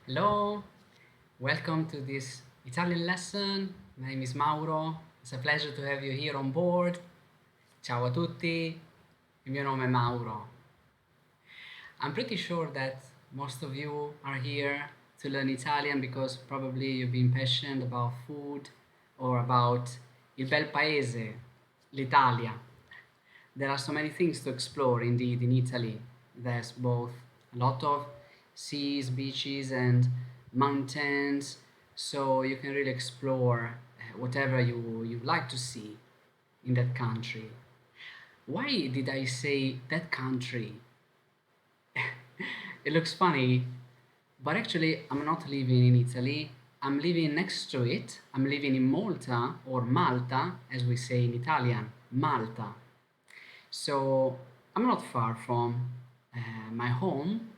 Hello, welcome to this Italian lesson. My name is Mauro. It's a pleasure to have you here on board. Ciao a tutti, il mio nome è Mauro. I'm pretty sure that most of you are here to learn Italian because probably you've been passionate about food or about il bel paese, l'Italia. There are so many things to explore indeed in Italy. There's both a lot of seas, beaches, and mountains, so you can really explore whatever you like to see in that country. Why did I say that country? It looks funny, but actually, I'm not living in Italy. I'm living next to it. I'm living in Malta, or Malta, as we say in Italian, Malta. So I'm not far from my home,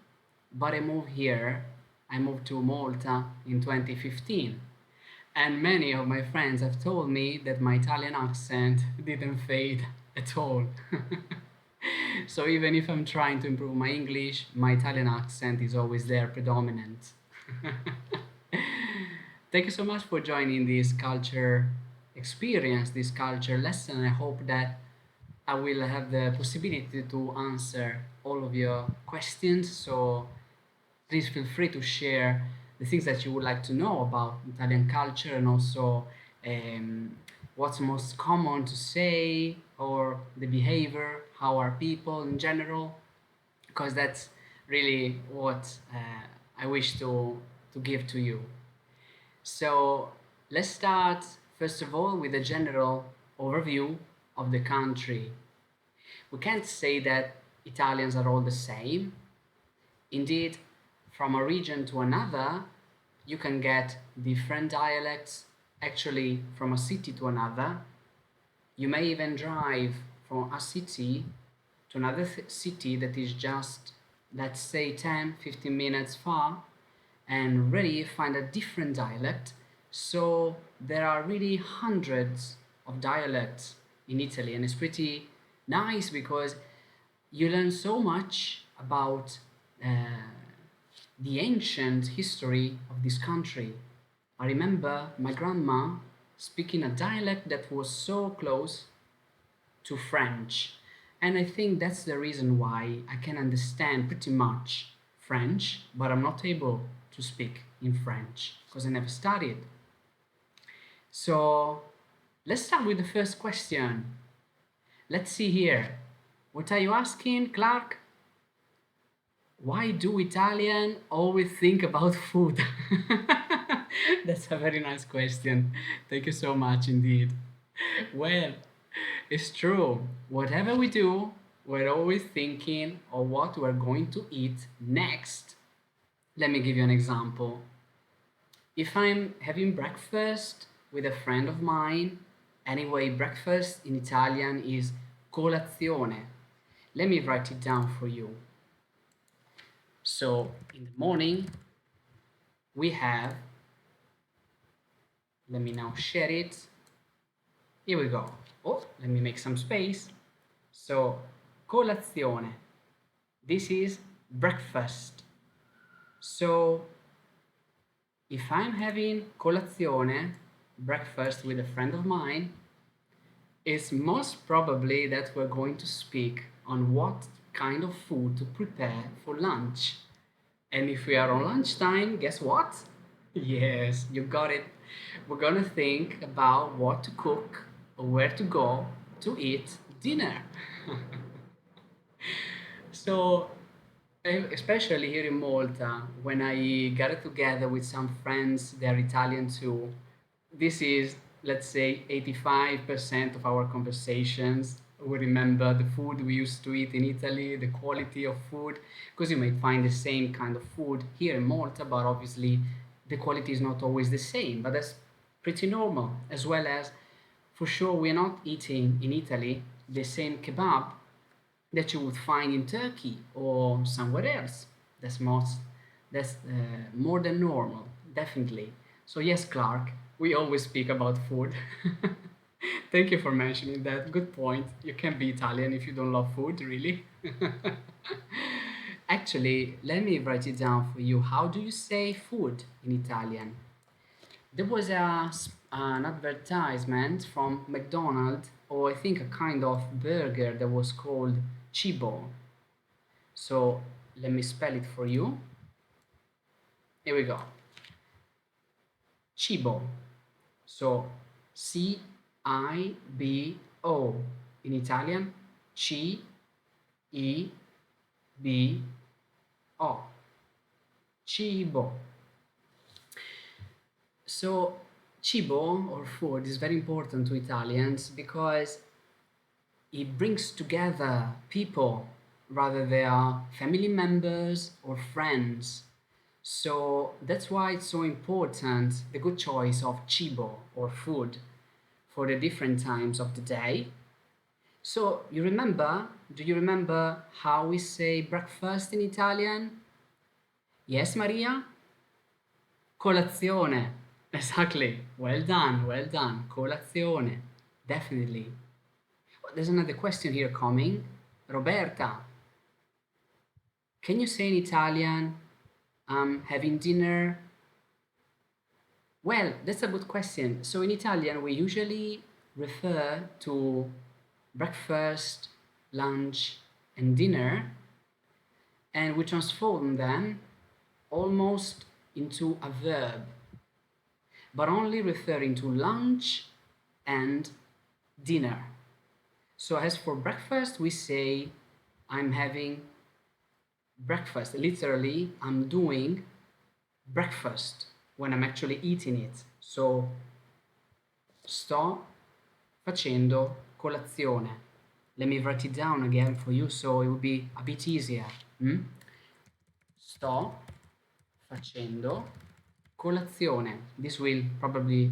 but I moved here. I moved to Malta in 2015. And many of my friends have told me that my Italian accent didn't fade at all. So even if I'm trying to improve my English, my Italian accent is always there, predominant. Thank you so much for joining this culture experience, this culture lesson. I hope that I will have the possibility to answer all of your questions. So please feel free to share the things that you would like to know about Italian culture and also um, what's most common to say or the behavior, how are people in general, because that's really what I wish to give to you. So let's start first of all with a general overview of the country. We can't say that Italians are all the same. Indeed, from a region to another, you can get different dialects. Actually, from a city to another, you may even drive from a city to another city that is just, let's say, 10-15 minutes far, and really find a different dialect. So there are really hundreds of dialects in Italy, and it's pretty nice because you learn so much about uh, the ancient history of this country. I remember my grandma speaking a dialect that was so close to French, and I think that's the reason why I can understand pretty much French, but I'm not able to speak in French because I never studied. So let's start with the first question. Let's see here. What are you asking, Clark? Why do Italian always think about food? That's a very nice question. Thank you so much indeed. Well, it's true. Whatever we do, we're always thinking of what we're going to eat next. Let me give you an example. If I'm having breakfast with a friend of mine, anyway, breakfast in Italian is colazione. Let me write it down for you. So in the morning, we have, let me now share it. Here we go. Oh, let me make some space. So, colazione. This is breakfast. So, if I'm having colazione, breakfast with a friend of mine, it's most probably that we're going to speak on what kind of food to prepare for lunch. And if we are on lunchtime, guess what? Yes, you got it. We're gonna think about what to cook or where to go to eat dinner. So, especially here in Malta, when I gather together with some friends, they're Italian too. This is, let's say, 85% of our conversations. We remember the food we used to eat in Italy, the quality of food, because you might find the same kind of food here in Malta, but obviously the quality is not always the same. But that's pretty normal, as well as for sure we're not eating in Italy the same kebab that you would find in Turkey or somewhere else. That's more than normal, definitely. So yes, Clark, we always speak about food. Thank you for mentioning that. Good point. You can be Italian if you don't love food, really. Actually, let me write it down for you. How do you say food in Italian? There was an advertisement from McDonald's, or I think a kind of burger that was called Chibo. So let me spell it for you. Here we go. Chibo. So Cibo in Italian. Cibo. Cibo. So cibo or food is very important to Italians because it brings together people, rather they are family members or friends. So that's why it's so important the good choice of cibo or food for the different times of the day. So do you remember how we say breakfast in Italian? Yes, Maria? Colazione. Exactly. Well done, well done. Colazione. Definitely. Oh, there's another question here coming. Roberta, can you say in Italian, I'm having dinner? Well, that's a good question. So in Italian, we usually refer to breakfast, lunch, and dinner, and we transform them almost into a verb, but only referring to lunch and dinner. So as for breakfast, we say I'm having breakfast. Literally, I'm doing breakfast when I'm actually eating it. So sto facendo colazione. Let me write it down again for you so it will be a bit easier. Mm? Sto facendo colazione. This will probably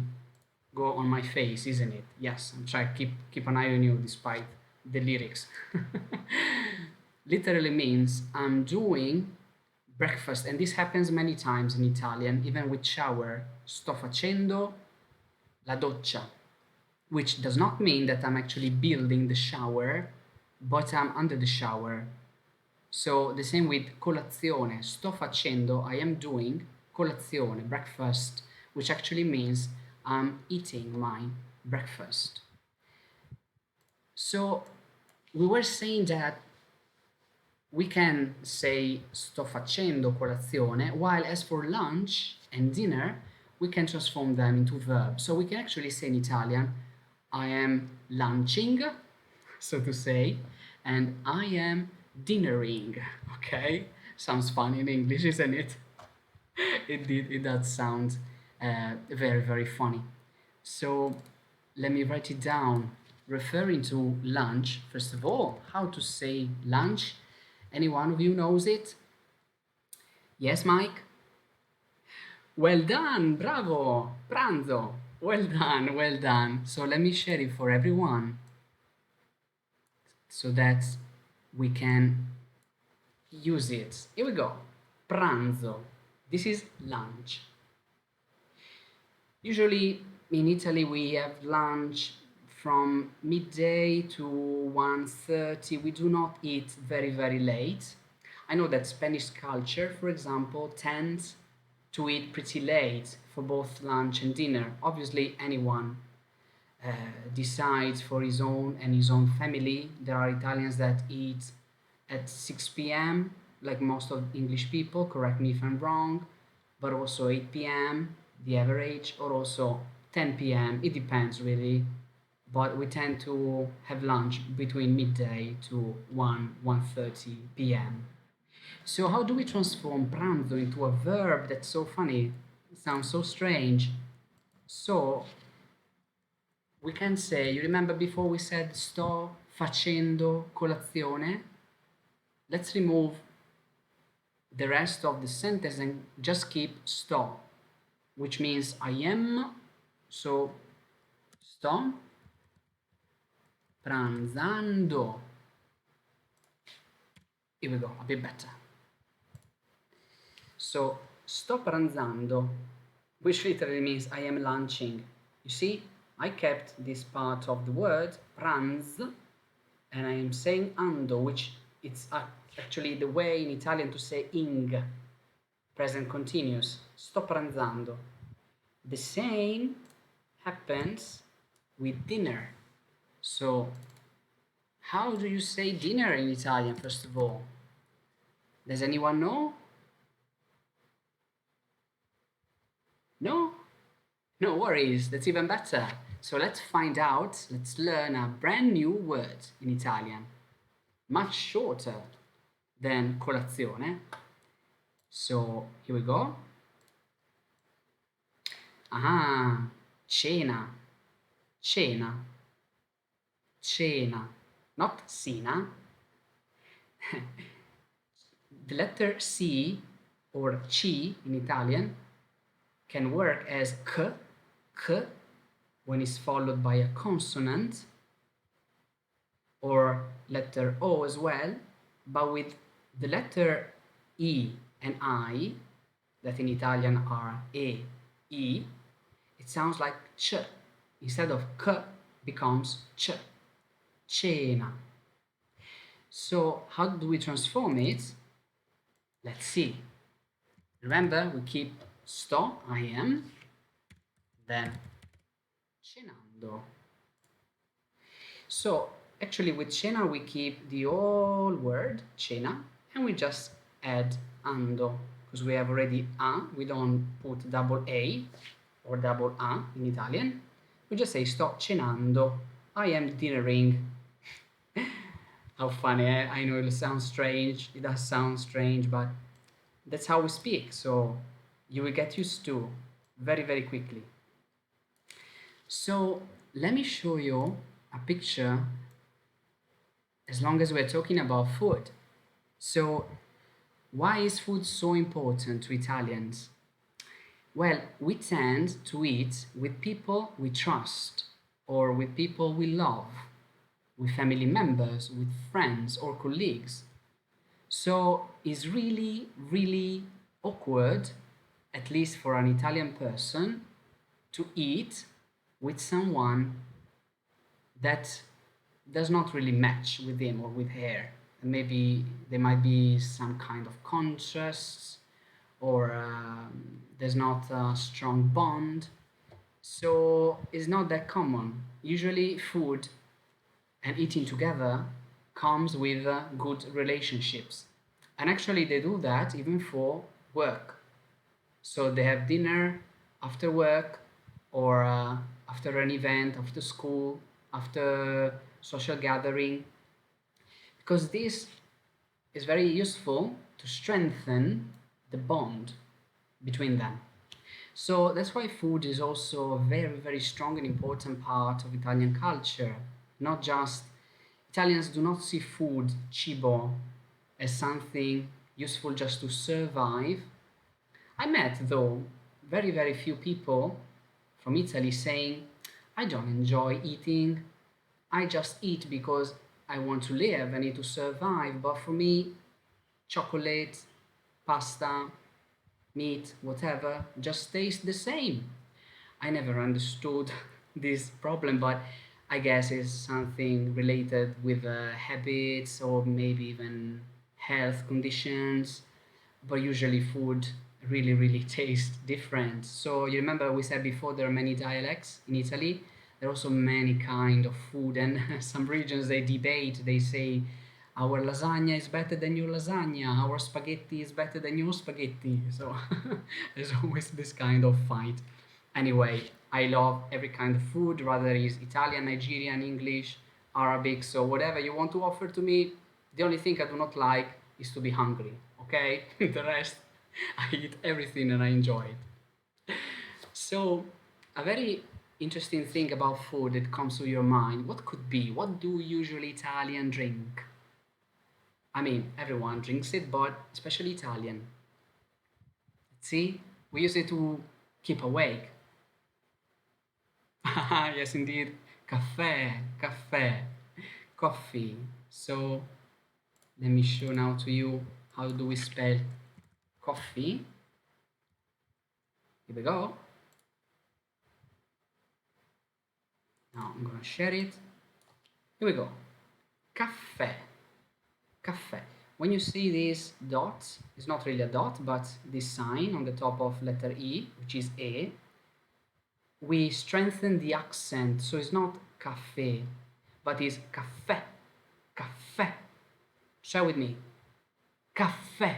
go on my face, isn't it? Yes, I'm trying to keep an eye on you despite the lyrics. Literally means I'm doing breakfast, and this happens many times in Italian, even with shower. Sto facendo la doccia, which does not mean that I'm actually building the shower, but I'm under the shower. So the same with colazione. Sto facendo, I am doing colazione, breakfast, which actually means I'm eating my breakfast. So we were saying that we can say sto facendo colazione, while as for lunch and dinner, we can transform them into verbs. So we can actually say in Italian, I am lunching, so to say, and I am dinnering. Okay? Sounds funny in English, isn't it? It does sound very, very funny. So let me write it down. Referring to lunch, first of all, how to say lunch? Any one of you knows it? Yes, Mike? Well done, bravo, Branzo. Well done, well done. So let me share it for everyone so that we can use it. Here we go. Pranzo. This is lunch. Usually in Italy we have lunch from midday to 1:30. We do not eat very, very late. I know that Spanish culture, for example, tends to eat pretty late for both lunch and dinner. Obviously, anyone uh, decides for his own and his own family. There are Italians that eat at 6 p.m., like most of English people, correct me if I'm wrong, but also 8 p.m., the average, or also 10 p.m., it depends really. But we tend to have lunch between midday to 1:30 p.m. So how do we transform pranzo into a verb that's so funny? It sounds so strange. So we can say, you remember before we said sto facendo colazione? Let's remove the rest of the sentence and just keep sto, which means I am. So sto pranzando. Here we go, a bit better. So sto pranzando, which literally means I am lunching. You see, I kept this part of the word pranz, and I am saying ando, which It's actually the way in Italian to say ing, present continuous. Sto pranzando. The same happens with dinner. So, how do you say dinner in Italian, first of all? Does anyone know? No? No worries, that's even better. So let's find out, let's learn a brand new word in Italian, much shorter than colazione. So here we go. Ah, cena, cena, cena, not cena. The letter C or C in Italian can work as k when it's followed by a consonant, or letter O as well, but with the letter E and I, that in Italian are E, it sounds like ch. Instead of k, becomes ch. Cena. So how do we transform it? Let's see. Remember, we keep sto, I am, then cenando. So actually with cena we keep the whole word cena and we just add ando because we have already a, we don't put double a or double a in Italian. We just say sto cenando, I am dinnering. How funny, eh? I know it sounds strange, it does sound strange, but that's how we speak, so you will get used to very, very quickly. So let me show you a picture as long as we're talking about food. So why is food so important to Italians? Well, we tend to eat with people we trust or with people we love, with family members, with friends or colleagues. So it's really, really awkward, at least for an Italian person, to eat with someone that does not really match with him or with her. Maybe there might be some kind of contrasts or there's not a strong bond. So it's not that common. Usually food and eating together comes with good relationships. And actually they do that even for work. So they have dinner after work or after an event, after school, after social gathering, because this is very useful to strengthen the bond between them. So that's why food is also a very, very strong and important part of Italian culture. Not just Italians do not see food, Chibo, as something useful just to survive. I met, though, very, very few people from Italy saying, I don't enjoy eating, I just eat because I want to live, I need to survive, but for me, chocolate, pasta, meat, whatever, just taste the same. I never understood this problem, but I guess it's something related with habits or maybe even health conditions. But usually food really, really tastes different. So you remember we said before there are many dialects in Italy. There are also many kind of food, and some regions they debate. They say our lasagna is better than your lasagna, our spaghetti is better than your spaghetti. So there's always this kind of fight. Anyway, I love every kind of food, whether it's Italian, Nigerian, English, Arabic. So whatever you want to offer to me, the only thing I do not like is to be hungry. Okay, the rest I eat everything and I enjoy it. So a very interesting thing about food that comes to your mind, what could be? What do usually Italian drink? I mean, everyone drinks it, but especially Italian. See, we use it to keep awake. Yes, indeed. Caffè, caffè, coffee. So let me show now to you how do we spell coffee. Here we go. Now I'm gonna share it. Here we go. Caffè. Caffè. When you see this dot, it's not really a dot, but this sign on the top of letter E, which is E, we strengthen the accent, so it's not caffè, but it's caffè, caffè. Share with me. Caffè.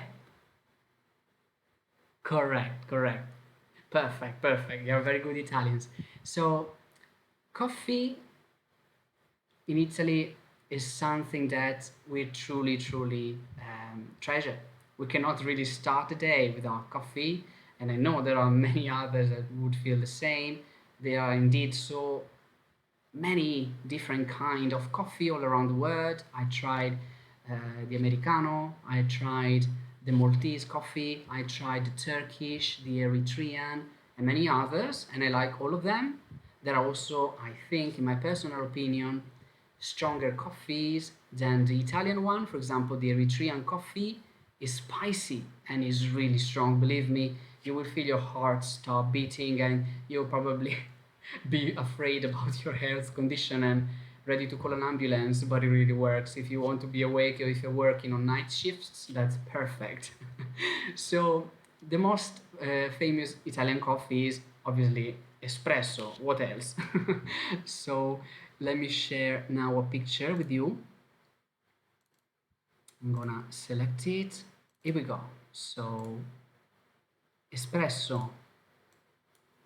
Correct, correct. Perfect, perfect. You're very good Italians. So, coffee in Italy is something that we truly, truly treasure. We cannot really start the day without coffee, and I know there are many others that would feel the same. There are indeed so many different kind of coffee all around the world. I tried the Americano, I tried the Maltese coffee, I tried the Turkish, the Eritrean, and many others, and I like all of them. There are also, I think, in my personal opinion, stronger coffees than the Italian one. For example, the Eritrean coffee is spicy and is really strong. Believe me, you will feel your heart stop beating and you'll probably be afraid about your health condition and ready to call an ambulance, but it really works. If you want to be awake or if you're working on night shifts, that's perfect. So, the most famous Italian coffee is obviously espresso. What else? So, let me share now a picture with you. I'm gonna select it. Here we go. So, espresso.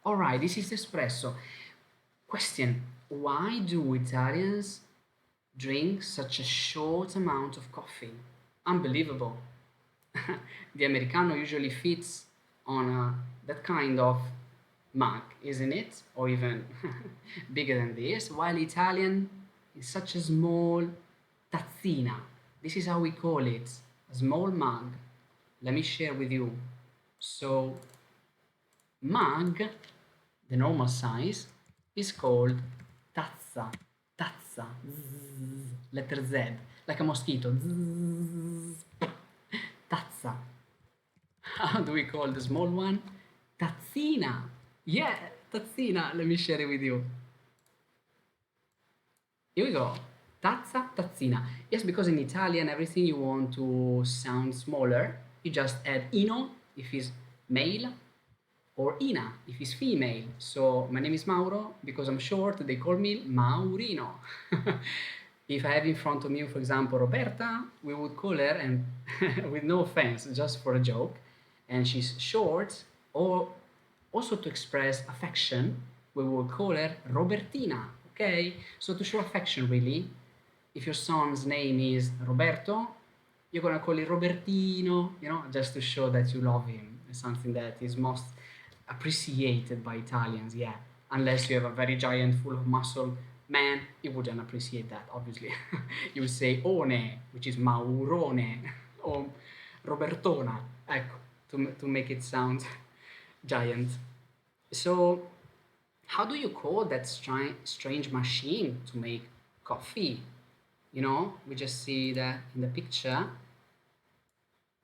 All right, this is espresso. Question: why do Italians drink such a short amount of coffee? Unbelievable. The Americano usually fits on that kind of mug, isn't it? Or even bigger than this, while Italian is such a small tazzina. This is how we call it, a small mug. Let me share with you. So, mug, the normal size, is called tazza. Tazza. Zzz, letter Z, like a mosquito. Zzz, tazza. How do we call the small one? Tazzina. Yeah, tazzina. Let me share it with you. Here we go. Tazza, tazzina. Yes, because in Italian, everything you want to sound smaller, you just add ino if it's male or ina if it's female. So my name is Mauro. Because I'm short, they call me Maurino. If I have in front of me, for example, Roberta, we would call her, and with no offense, just for a joke, and she's short, or also to express affection, we will call her Robertina. Okay, so to show affection, really, if your son's name is Roberto, you're gonna call it Robertino, just to show that you love him. It's something that is most appreciated by Italians, yeah. Unless you have a very giant, full of muscle man, you wouldn't appreciate that, obviously. You would say One, which is Maurone, or Robertona, ecco, to make it sound giant. So, how do you call that strange machine to make coffee? We just see that in the picture.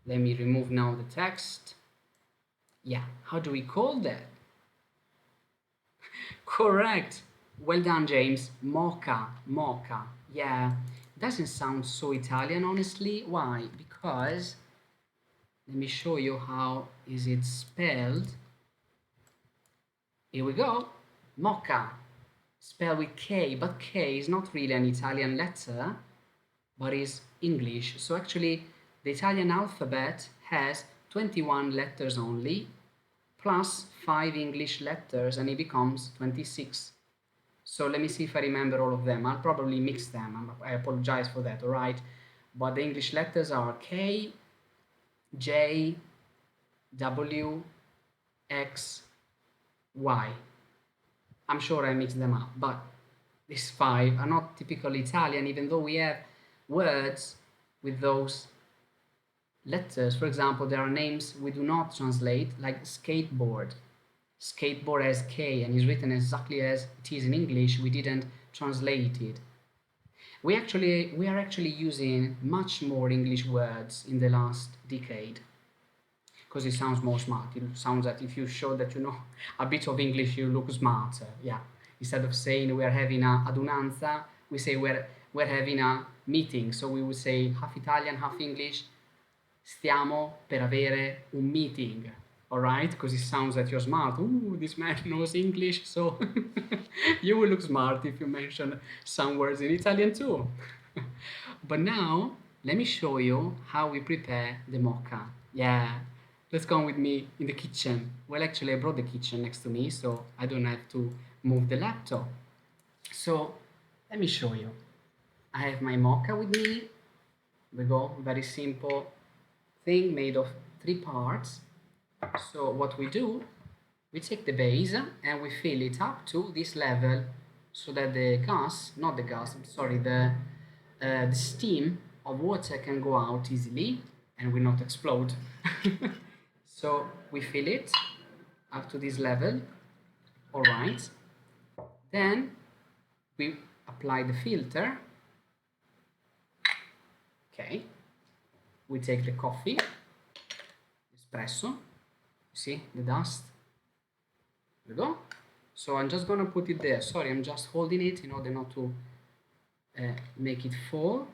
Let me remove now the text. Yeah, how do we call that? Correct. Well done, James. Mocha, mocha. Yeah, doesn't sound so Italian, honestly. Why? Because let me show you how is it spelled. Here we go. Mocha, spelled with K, but K is not really an Italian letter, but is English. So actually, the Italian alphabet has 21 letters only, plus 5 English letters, and it becomes 26. So let me see if I remember all of them. I'll probably mix them. I apologize for that, all right? But the English letters are K, J, W, X, Y. I'm sure I mixed them up, but these 5 are not typically Italian, even though we have words with those letters. For example, there are names we do not translate, like skateboard. Skateboard has K and is written exactly as it is in English. We didn't translate it. We are actually using much more English words in the last decade because it sounds more smart. It sounds that if you show that you know a bit of English, you look smarter. Yeah. Instead of saying we're having a adunanza, we say we're having a meeting. So we would say half Italian, half English. Stiamo per avere un meeting. All right? Because it sounds that you're smart. Ooh, this man knows English. So you will look smart if you mention some words in Italian too. But now, let me show you how we prepare the mocha. Yeah, let's come with me in the kitchen. Well, actually, I brought the kitchen next to me, so I don't have to move the laptop. So, let me show you. I have my mocha with me. We go, very simple thing made of 3 parts. So, what we do, we take the base and we fill it up to this level so that the gas, not the gas, sorry, the steam of water can go out easily and will not explode. So we fill it up to this level. All right. Then we apply the filter. Okay. We take the coffee, espresso. You see the dust? There we go. So I'm just gonna put it there. Sorry, I'm just holding it in order not to make it fall.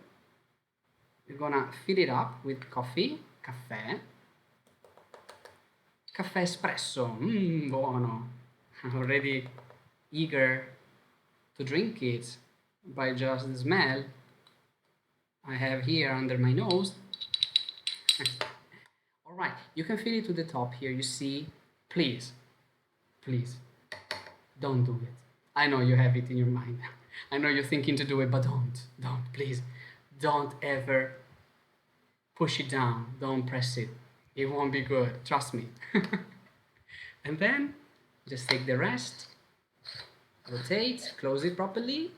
We're gonna fill it up with coffee, caffè espresso. Buono. I'm already eager to drink it by just the smell I have here under my nose. All right, you can fill it to the top here. You see, please, don't do it. I know you have it in your mind. I know you're thinking to do it, but don't, please. Don't ever push it down. Don't press it. It won't be good. Trust me. And then just take the rest, rotate, close it properly,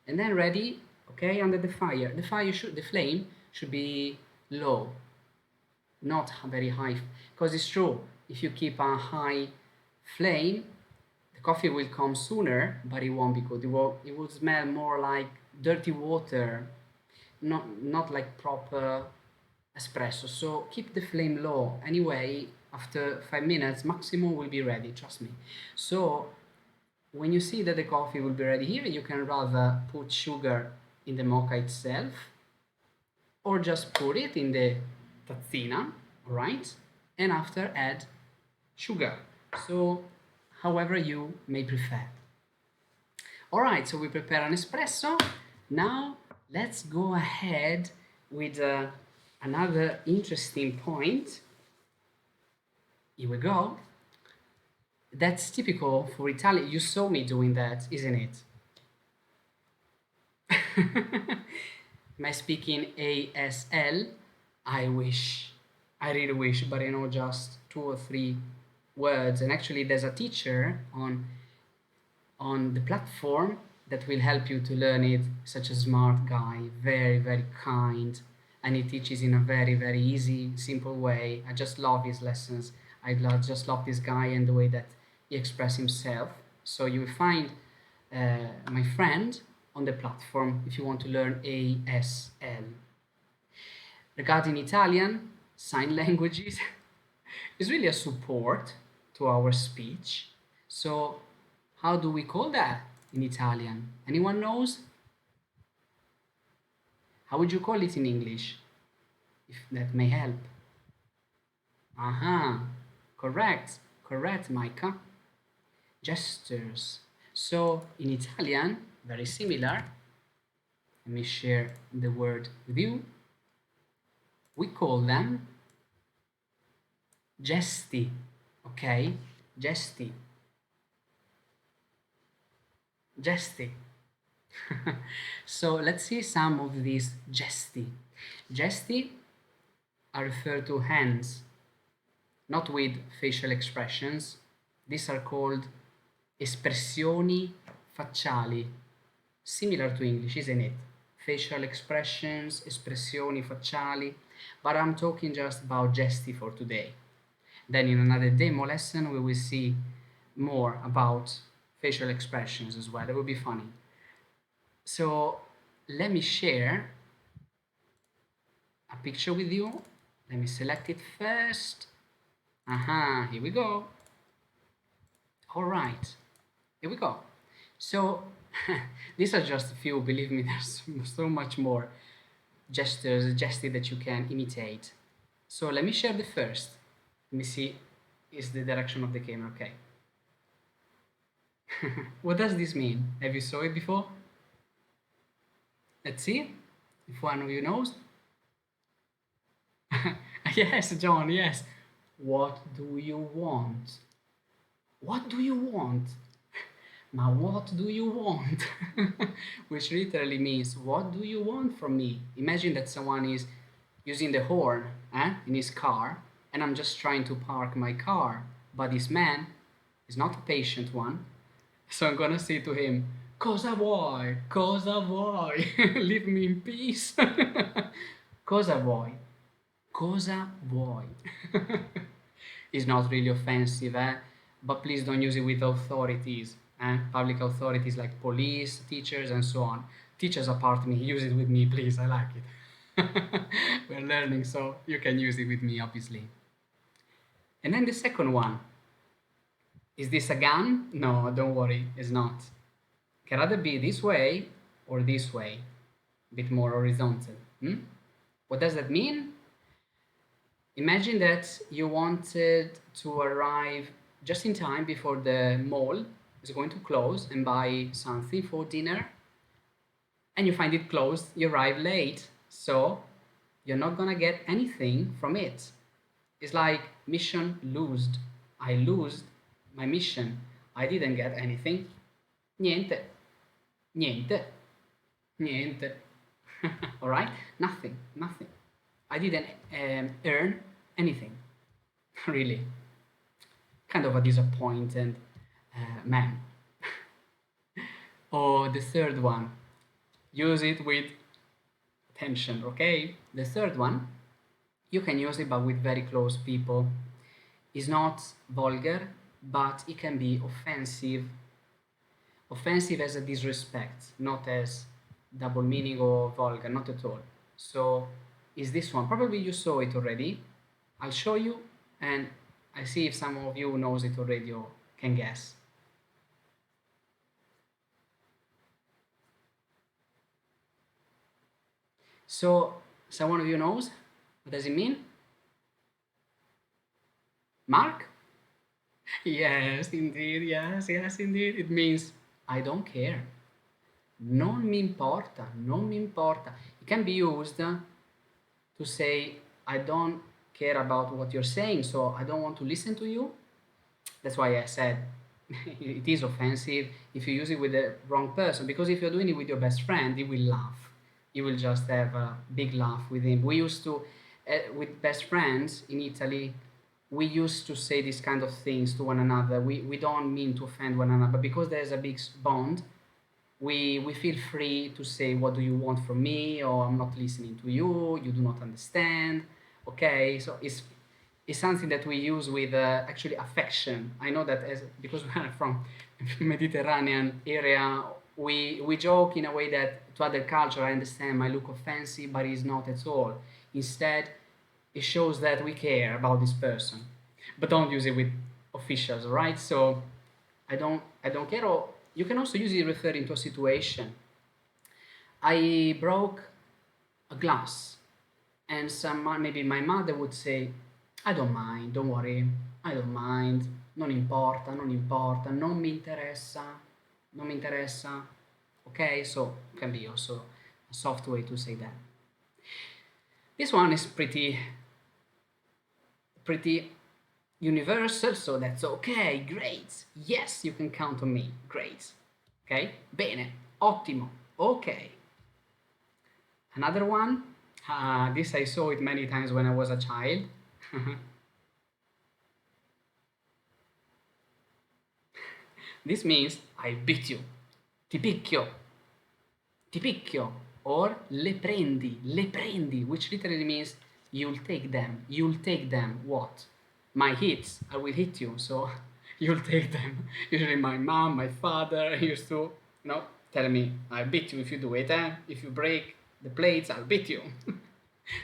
and then ready. Okay, under the fire. The flame should be low, not very high, because it's true. If you keep a high flame, the coffee will come sooner, but it won't be good. It will smell more like dirty water, not like proper espresso. So keep the flame low. Anyway, after 5 minutes maximum will be ready, trust me. So when you see that the coffee will be ready here, you can rather put sugar in the mocha itself or just put it in the tazzina, right? And after add sugar. So however you may prefer. All right, so we prepare an espresso. Now let's go ahead with another interesting point. Here we go. That's typical for Italy. You saw me doing that, isn't it? Am I speaking ASL? I wish. I really wish, but I know just 2 or 3 words. And actually, there's a teacher on the platform that will help you to learn it. Such a smart guy, very, very kind, and he teaches in a very, very easy, simple way. I just love his lessons. Just love this guy and the way that he expresses himself. So you will find my friend on the platform if you want to learn ASL. Regarding Italian, sign languages is really a support to our speech. So how do we call that in Italian? Anyone knows? How would you call it in English? If that may help. Aha, correct, Micah. Gestures. So in Italian, very similar. Let me share the word with you. We call them gesti, okay? Gesti. So let's see some of these gesti. Gesti are referred to hands, not with facial expressions. These are called espressioni facciali. Similar to English, isn't it? Facial expressions, espressioni facciali. But I'm talking just about gesti for today. Then in another demo lesson, we will see more about facial expressions as well. That will be funny. So let me share a picture with you. Let me select it first. Aha, here we go. All right, here we go. So These are just a few, believe me, there's so much more gestures that you can imitate. So let me share the first. Let me see, is the direction of the camera okay? What does this mean? Have you saw it before? Let's see if one of you knows. Yes, John, yes. What do you want? What do you want? Now, what do you want? Which literally means, what do you want from me? Imagine that someone is using the horn in his car, and I'm just trying to park my car. But this man is not a patient one, so I'm gonna say to him, Cosa vuoi? Cosa vuoi? Leave me in peace. Cosa vuoi? Cosa vuoi? Is not really offensive, but please don't use it with authorities, public authorities like police, teachers, and so on. Teachers apart me, use it with me, please. I like it. We're learning, so you can use it with me, obviously. And then the second one, is this a gun? No, don't worry, it's not. Can either be this way or this way, a bit more horizontal. What does that mean? Imagine that you wanted to arrive just in time before the mall is going to close and buy something for dinner, and you find it closed, you arrive late, so you're not gonna get anything from it. It's like mission lost. I lost my mission. I didn't get anything. Niente. Niente. Niente. All right? Nothing. Nothing. I didn't earn anything. Really. Kind of a disappointed man. Or the third one. Use it with tension, okay? The third one, you can use it but with very close people. It's not vulgar, but it can be offensive. Offensive as a disrespect, not as double meaning or vulgar, not at all. So is this one. Probably you saw it already. I'll show you and I see if some of you knows it already or can guess. So someone of you knows? What does it mean? Mark? Yes, indeed. Yes, yes, indeed. It means I don't care. Non mi importa. Non mi importa. It can be used to say I don't care about what you're saying, so I don't want to listen to you. That's why I said it is offensive if you use it with the wrong person, because if you're doing it with your best friend, he will laugh. You will just have a big laugh with him. We used to, with best friends in Italy, we used to say these kind of things to one another. We don't mean to offend one another, but because there's a big bond, we feel free to say, what do you want from me? Or I'm not listening to you, you do not understand. Okay, so it's something that we use with actually affection. I know that as because we are from Mediterranean area, we joke in a way that to other culture I understand might look offensive, but it's not at all. Instead, it shows that we care about this person. But don't use it with officials, right? So I don't care. Or you can also use it referring to a situation. I broke a glass, and someone, maybe my mother, would say, I don't mind, don't worry, I don't mind, non importa, non importa, non mi interessa, non mi interessa. Okay, so can be also a soft way to say that. This one is pretty universal, so that's okay, great. Yes, you can count on me. Great. Okay? Bene. Ottimo. Okay. Another one. This I saw it many times when I was a child. This means I beat you. Ti picchio. Ti picchio. Or le prendi, which literally means you'll take them. You'll take them. What? My hits. I will hit you. So you'll take them. Usually my mom, my father used to, tell me, I'll beat you if you do it. If you break the plates, I'll beat you.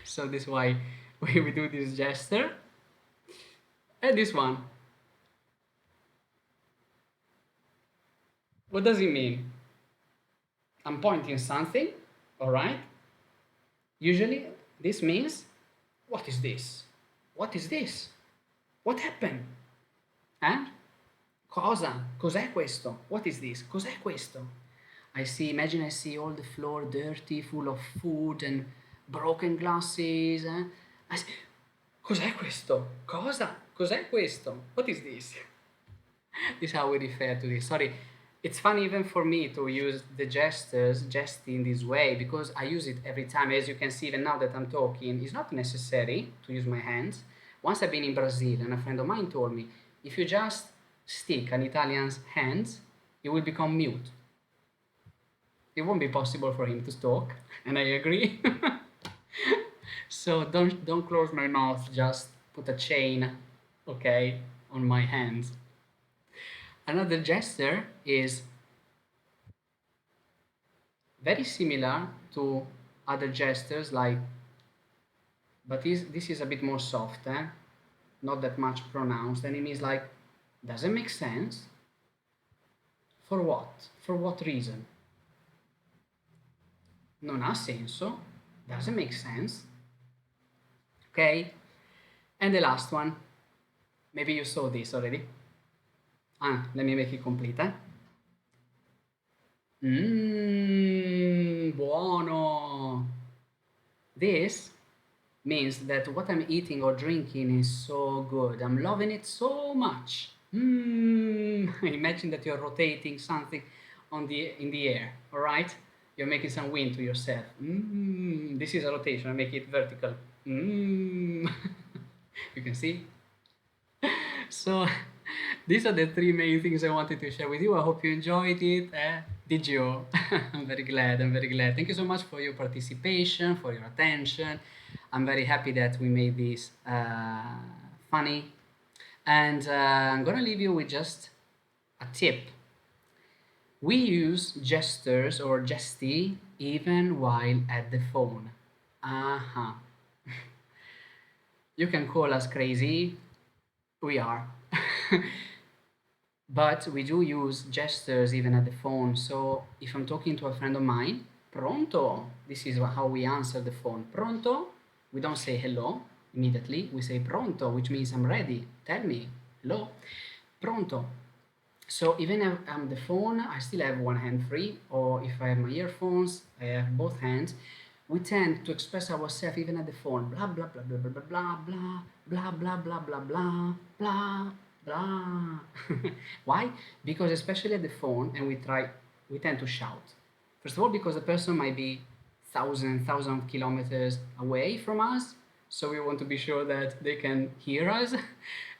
So this is why we do this gesture. And this one. What does it mean? I'm pointing something, all right? Usually this means, what is this? What is this? What happened? Eh? Cosa? Cos'è questo? What is this? Cos'è questo? Imagine I see all the floor dirty, full of food and broken glasses. I say, cos'è questo? Cosa? Cos'è questo? What is this? This is how we refer to this. Sorry, it's funny even for me to use the gestures, gesting this way, because I use it every time. As you can see, even now that I'm talking, it's not necessary to use my hands. Once I've been in Brazil, and a friend of mine told me, if you just stick an Italian's hands, he will become mute. It won't be possible for him to talk, and I agree. So don't close my mouth. Just put a chain, okay, on my hands. Another gesture is very similar to other gestures, like, but this is a bit more soft, not that much pronounced, and it means like, does it make sense? For what? For what reason? Non ha senso? Doesn't make sense? Okay? And the last one, maybe you saw this already. Let me make it complete, buono. This means that what I'm eating or drinking is so good. I'm loving it so much. Imagine that you're rotating something in the air, all right? You're making some wind to yourself. This is a rotation. I make it vertical. You can see. So these are the three main things I wanted to share with you. I hope you enjoyed it. Did you? I'm very glad. I'm very glad. Thank you so much for your participation, for your attention. I'm very happy that we made this funny. And I'm gonna leave you with just a tip. We use gestures or gesti even while at the phone. Uh-huh. You can call us crazy. We are. But we do use gestures even at the phone. So if I'm talking to a friend of mine, pronto, this is how we answer the phone. Pronto, we don't say hello immediately. We say pronto, which means I'm ready. Tell me, hello, pronto. So even if I'm the phone, I still have one hand free, or if I have my earphones, I have both hands. We tend to express ourselves even at the phone. Blah blah blah blah blah blah blah blah blah blah blah blah blah blah. Why? Because especially at the phone, and we tend to shout. First of all, because the person might be thousand of kilometers away from us, so we want to be sure that they can hear us.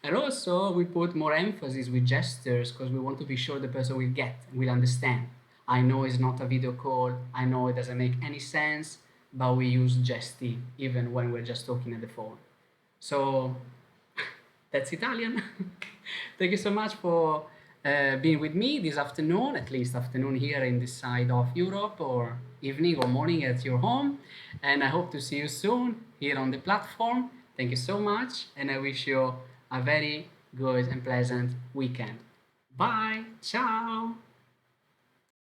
And also, we put more emphasis with gestures because we want to be sure the person will get, will understand. I know it's not a video call, I know it doesn't make any sense, but we use gesti even when we're just talking at the phone. So that's Italian. Thank you so much for being with me this afternoon, at least afternoon here in this side of Europe, or evening or morning at your home. And I hope to see you soon here on the platform. Thank you so much, and I wish you a very good and pleasant weekend. Bye. Ciao.